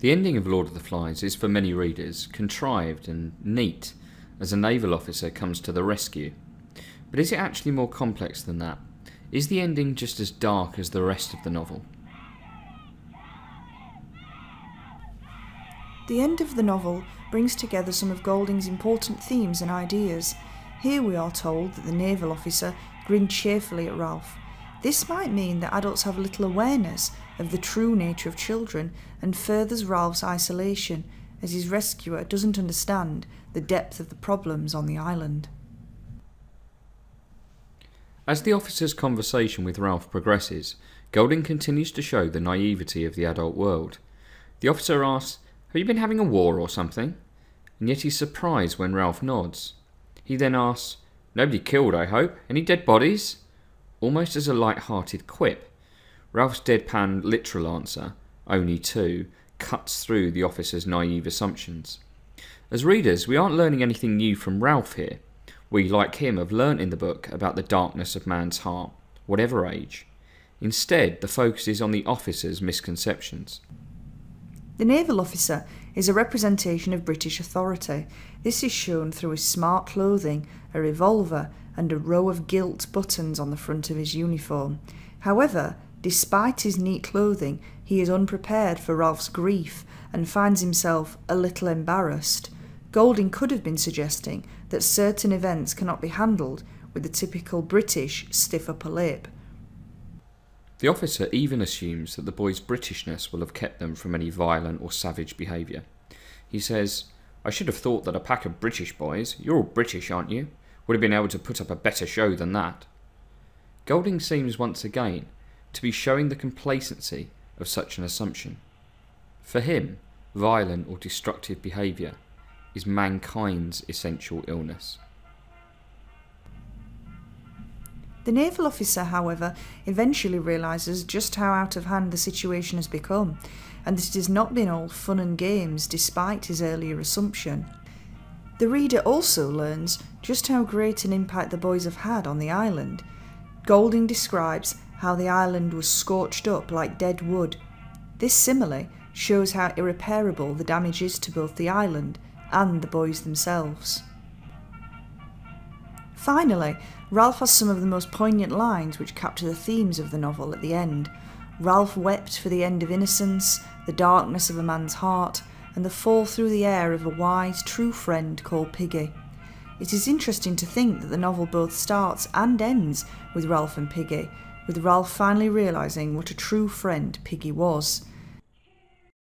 The ending of Lord of the Flies is for many readers contrived and neat as a naval officer comes to the rescue. But is it actually more complex than that? Is the ending just as dark as the rest of the novel? The end of the novel brings together some of Golding's important themes and ideas. Here we are told that the naval officer grinned cheerfully at Ralph. This might mean that adults have little awareness of the true nature of children and furthers Ralph's isolation as his rescuer doesn't understand the depth of the problems on the island. As the officer's conversation with Ralph progresses, Golding continues to show the naivety of the adult world. The officer asks, "Have you been having a war or something?" And yet he's surprised when Ralph nods. He then asks, "Nobody killed, I hope? Any dead bodies?" Almost as a light-hearted quip, Ralph's deadpan literal answer, "Only two," cuts through the officer's naive assumptions. As readers, we aren't learning anything new from Ralph here. We, like him, have learnt in the book about the darkness of man's heart, whatever age. Instead, the focus is on the officer's misconceptions. The naval officer is a representation of British authority. This is shown through his smart clothing, a revolver, and a row of gilt buttons on the front of his uniform. However, despite his neat clothing, he is unprepared for Ralph's grief and finds himself a little embarrassed. Golding could have been suggesting that certain events cannot be handled with the typical British stiff upper lip. The officer even assumes that the boy's Britishness will have kept them from any violent or savage behaviour. He says, "I should have thought that a pack of British boys, you're all British, aren't you, would have been able to put up a better show than that." Golding seems once again to be showing the complacency of such an assumption. For him, violent or destructive behaviour is mankind's essential illness. The naval officer, however, eventually realises just how out of hand the situation has become, and that it has not been all fun and games despite his earlier assumption. The reader also learns just how great an impact the boys have had on the island. Golding describes how the island was scorched up like dead wood. This simile shows how irreparable the damage is to both the island and the boys themselves. Finally, Ralph has some of the most poignant lines which capture the themes of the novel at the end. Ralph wept for the end of innocence, the darkness of a man's heart, and the fall through the air of a wise, true friend called Piggy. It is interesting to think that the novel both starts and ends with Ralph and Piggy, with Ralph finally realising what a true friend Piggy was.